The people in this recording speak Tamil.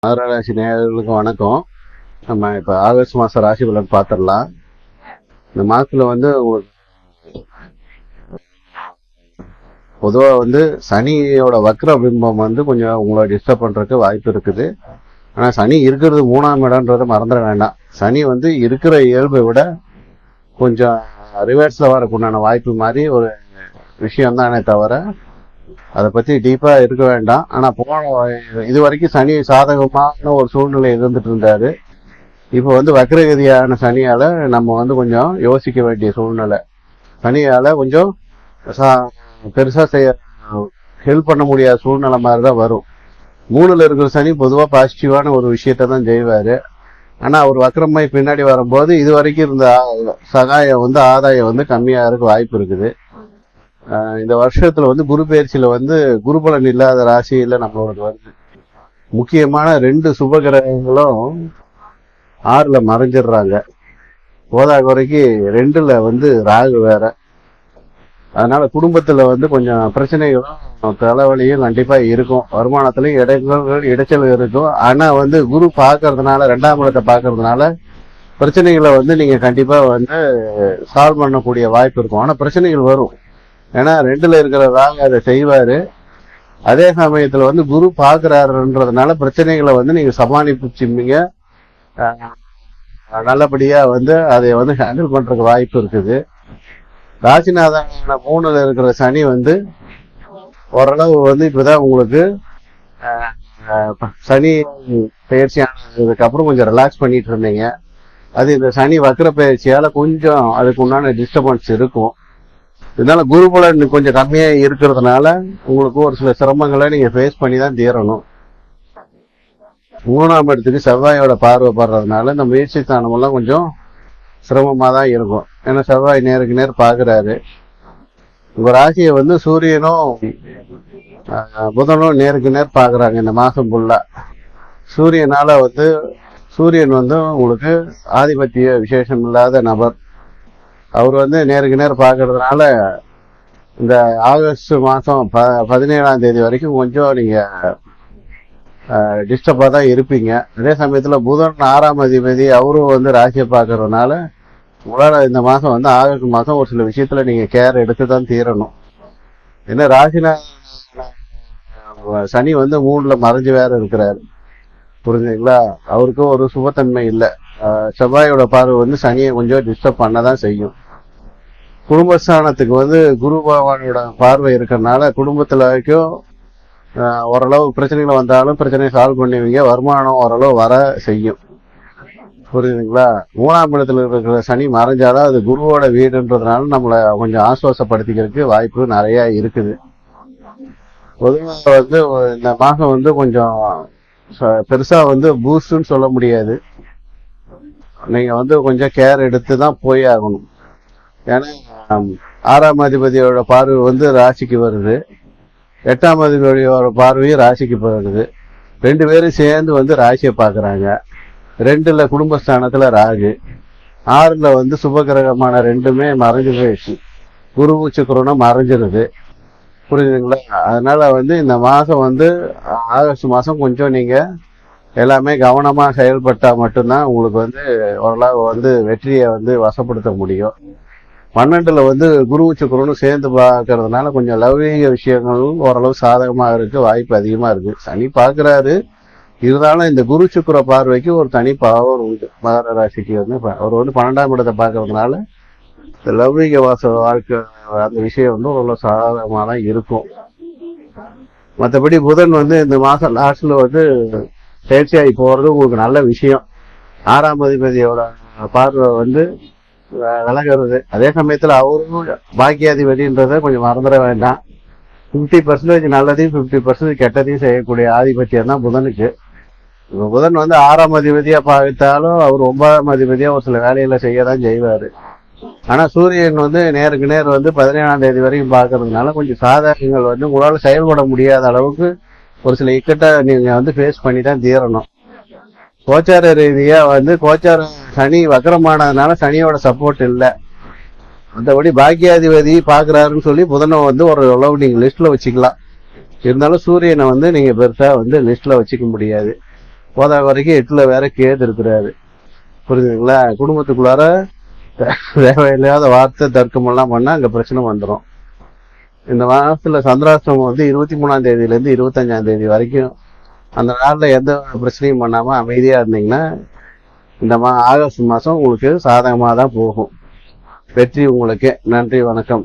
மகர ராசி நேயர்களுக்கு வணக்கம். நம்ம இப்போ ஆகஸ்ட் மாதம் ராசி பலன் பார்த்துடலாம். இந்த மாதத்தில் வந்து உங்களுக்கு பொதுவாக வந்து சனியோட வக்ர பிம்பம் வந்து கொஞ்சம் உங்களை டிஸ்டர்ப் பண்ணுறதுக்கு வாய்ப்பு இருக்குது. ஆனால் சனி இருக்கிறது 3ஆம் இடம்ன்றதை மறந்துட வேண்டாம். சனி வந்து இருக்கிற இயல்பை விட கொஞ்சம் ரிவர்ஸில் வரக்குண்டான வாய்ப்பு மாதிரி ஒரு விஷயம்தானே தவிர அதை பற்றி டீப்பாக இருக்க வேண்டாம். ஆனால் இது வரைக்கும் சனி சாதகமான ஒரு சூழ்நிலை இருந்துட்டு இருந்தாரு. இப்போ வந்து வக்ரகதியான சனியால் நம்ம வந்து கொஞ்சம் யோசிக்க வேண்டிய சூழ்நிலை. சனியால் கொஞ்சம் பெருசாக ஹெல்ப் பண்ண முடியாத சூழ்நிலை மாதிரி தான் வரும். 3ல் இருக்கிற சனி பொதுவாக பாசிட்டிவான ஒரு விஷயத்த தான் செய்வார். ஆனால் அவர் வக்ரமாய் பின்னாடி வரும்போது இது வரைக்கும் இருந்த சகாயம் வந்து ஆதாயம் வந்து கம்மியாக இருக்க வாய்ப்பு இருக்குது. இந்த வருஷத்துல வந்து குரு பயிற்சியில வந்து குருபலன் இல்லாத ராசியில நம்மளோட வந்து முக்கியமான 2 சுப கிரகங்களும் 6ல் மறைஞ்சிடுறாங்க. போதா குறைக்கு 2ல் வந்து ராகு வேற. அதனால குடும்பத்துல வந்து கொஞ்சம் பிரச்சனைகளும் தலைவலியும் கண்டிப்பா இருக்கும். வருமானத்திலையும் இடைச்சல் இருக்கும். ஆனா வந்து குரு பார்க்கறதுனால 2ஆம் இடத்தை பார்க்கறதுனால பிரச்சனைகளை வந்து நீங்க கண்டிப்பா வந்து சால்வ் பண்ணக்கூடிய வாய்ப்பு இருக்கும். ஆனா பிரச்சனைகள் வரும். ஏன்னா 2ல் இருக்கிற ராகு அதை செய்வாரு. அதே சமயத்துல வந்து குரு பாக்குறாருன்றதுனால பிரச்சனைகளை வந்து நீங்க சமாளிச்சுப்பீங்க. நல்லபடியா வந்து அதை வந்து ஹேண்டில் பண்றதுக்கு வாய்ப்பு இருக்குது. ராசிநாதன 3ல் இருக்கிற சனி வந்து ஓரளவு வந்து இப்பதான் உங்களுக்கு சனி பயிற்சி ஆனதுக்கு அப்புறம் கொஞ்சம் ரிலாக்ஸ் பண்ணிட்டு இருந்தீங்க. அது இந்த சனி வக்ர பயிற்சியால கொஞ்சம் அதுக்கு உண்டான டிஸ்டர்பன்ஸ் இருக்கும். இதனால குருபலன் கொஞ்சம் கம்மியா இருக்கிறதுனால உங்களுக்கு ஒரு சில சிரமங்களை நீங்க ஃபேஸ் பண்ணி தான் தீரணும். 3ஆம் இடத்துக்கு செவ்வாயோட பார்வை படுறதுனால இந்த முயற்சி ஸ்தானமெல்லாம் கொஞ்சம் சிரமமா தான் இருக்கும். ஏன்னா செவ்வாய் நேருக்கு நேர் பாக்குறாரு. உங்க ராசியை வந்து சூரியனும் புதனும் நேருக்கு நேர் பாக்குறாங்க இந்த மாசம் ஃபுல்லா. சூரியன் வந்து உங்களுக்கு ஆதிபத்திய விசேஷம் இல்லாத நபர். அவர் வந்து நேருக்கு நேர் பார்க்கறதுனால இந்த ஆகஸ்ட் மாதம் 17ஆம் தேதி வரைக்கும் கொஞ்சம் நீங்க டிஸ்டர்பாக தான் இருப்பீங்க. அதே சமயத்தில் புதன் 6ஆம் அதிபதி அவரும் வந்து ராசியை பார்க்கறதுனால உங்களால் இந்த மாதம் வந்து ஆகஸ்ட் மாதம் ஒரு சில விஷயத்துல நீங்க கேர் எடுத்து தான் தீரணும். ஏன்னா ராசினா சனி வந்து 3ல் மறைஞ்சு வேற இருக்கிறாரு. புரிஞ்சுங்களா? அவருக்கும் ஒரு சுபத்தன்மை இல்லை. செவ்வாயோட பார்வை வந்து சனியை கொஞ்சம் டிஸ்டர்ப் பண்ணதான் செய்யும். குடும்பஸ்தானத்துக்கு வந்து குரு பகவானோட பார்வை இருக்கிறதுனால குடும்பத்துல வரைக்கும் ஓரளவு பிரச்சனைகள் வந்தாலும் பிரச்சனையை சால்வ் பண்ணுவீங்க. வருமானம் ஓரளவு வர செய்யும். புரியுதுங்களா? 3ஆம் இடத்துல இருக்கிற சனி மறைஞ்சாலும் அது குருவோட வீடுன்றதுனால நம்மளை கொஞ்சம் ஆசுவாசப்படுத்திக்கிறதுக்கு வாய்ப்பு நிறைய இருக்குது. பொதுவாக வந்து இந்த மாதம் வந்து கொஞ்சம் பெருசா வந்து பூஸ்ட்னு சொல்ல முடியாது. நீங்க வந்து கொஞ்சம் கேர் எடுத்து தான் போய் ஆகணும். ஏன்னா 6ஆம் அதிபதியோட பார்வை வந்து ராசிக்கு வருது. 8ஆம் அதிபதியோட பார்வையும் ராசிக்கு வருது. 2 பேரும் சேர்ந்து வந்து ராசியை பாக்குறாங்க. 2ல் குடும்பஸ்தானத்துல ராகு, 6ல் வந்து சுபகிரகமான 2மே மறைஞ்சு போயிடுச்சு. குரு சுக்கிரனும் மறைஞ்சிருது. புரியுதுங்களா? அதனால வந்து இந்த மாசம் வந்து ஆகஸ்ட் மாசம் கொஞ்சம் நீங்க எல்லாமே கவனமா செயல்பட்டா மட்டும்தான் உங்களுக்கு வந்து ஓரளவு வந்து வெற்றியை வந்து வசப்படுத்த முடியும். 12ல் வந்து குரு சுக்கிரனும் சேர்ந்து பார்க்கறதுனால கொஞ்சம் லௌகீக விஷயங்களும் ஓரளவு சாதகமாக இருக்கு, வாய்ப்பு அதிகமா இருக்கு. சனி பார்க்கிறாரு, இருந்தாலும் இந்த குரு சுக்கிர பார்வைக்கு ஒரு தனி பவர் உண்டு. மகர ராசிக்கு வந்து அவர் வந்து 12ஆம் இடத்தை பார்க்கறதுனால இந்த லௌகீக வாழ்க்கை அந்த விஷயம் வந்து ஓரளவு சாதகமாக தான் இருக்கும். மற்றபடி புதன் வந்து இந்த மாசம் லாஸ்ட்ல வந்து பயிற்சியாகி போறது உங்களுக்கு நல்ல விஷயம். 6ஆம் அதிபதியோட பார்வை வந்து விலகிறது. அதே சமயத்துல அவரும் பாக்கியாதிபதின்றத கொஞ்சம் மறந்துட வேண்டாம். 50% நல்லதையும் 50% கெட்டதையும் செய்யக்கூடிய ஆதிபத்தியம் தான் புதனுக்கு. புதன் வந்து 6ஆம் அதிபதியா பார்த்தாலும் அவர் 9ஆம் அதிபதியா ஒரு சில வேலைகளை செய்யதான் செய்வாரு. ஆனா சூரியன் வந்து நேருக்கு நேர் வந்து 17ஆம் தேதி வரைக்கும் பார்க்கறதுனால கொஞ்சம் சாதகங்கள் வந்து உங்களால செயல்பட முடியாத அளவுக்கு ஒரு சில இக்கட்டை நீங்க வந்து ஃபேஸ் பண்ணி தான் தீரணும். கோச்சார ரீதியா வந்து சனி வக்கரமானதுனால சனியோட சப்போர்ட் இல்லை. மற்றபடி பாக்கியாதிபதி பாக்குறாருன்னு சொல்லி புதனை வந்து ஒரு அளவு நீங்க லிஸ்ட்ல வச்சுக்கலாம். இருந்தாலும் சூரியனை வந்து நீங்க பெருசா வந்து லிஸ்ட்ல வச்சுக்க முடியாது. போதா வரைக்கும் 8ல வேற கேது இருக்கிறாரு. புரியுதுங்களா? குடும்பத்துக்குள்ளார தேவையில்லாத வார்த்தை தர்க்கம் எல்லாம் பண்ணா அங்க பிரச்சனை வந்துடும். இந்த மாசத்துல சந்திராஷ்டிரமம் வந்து 23ஆம் தேதியில இருந்து 25ஆம் தேதி வரைக்கும் அந்த நாள்ல எந்த பிரச்சனையும் பண்ணாம அமைதியா இருந்தீங்கன்னா இந்த ஆகஸ்ட் மாசம் உங்களுக்கு சாதகமா தான் போகும். வெற்றி உங்களுக்கு. நன்றி, வணக்கம்.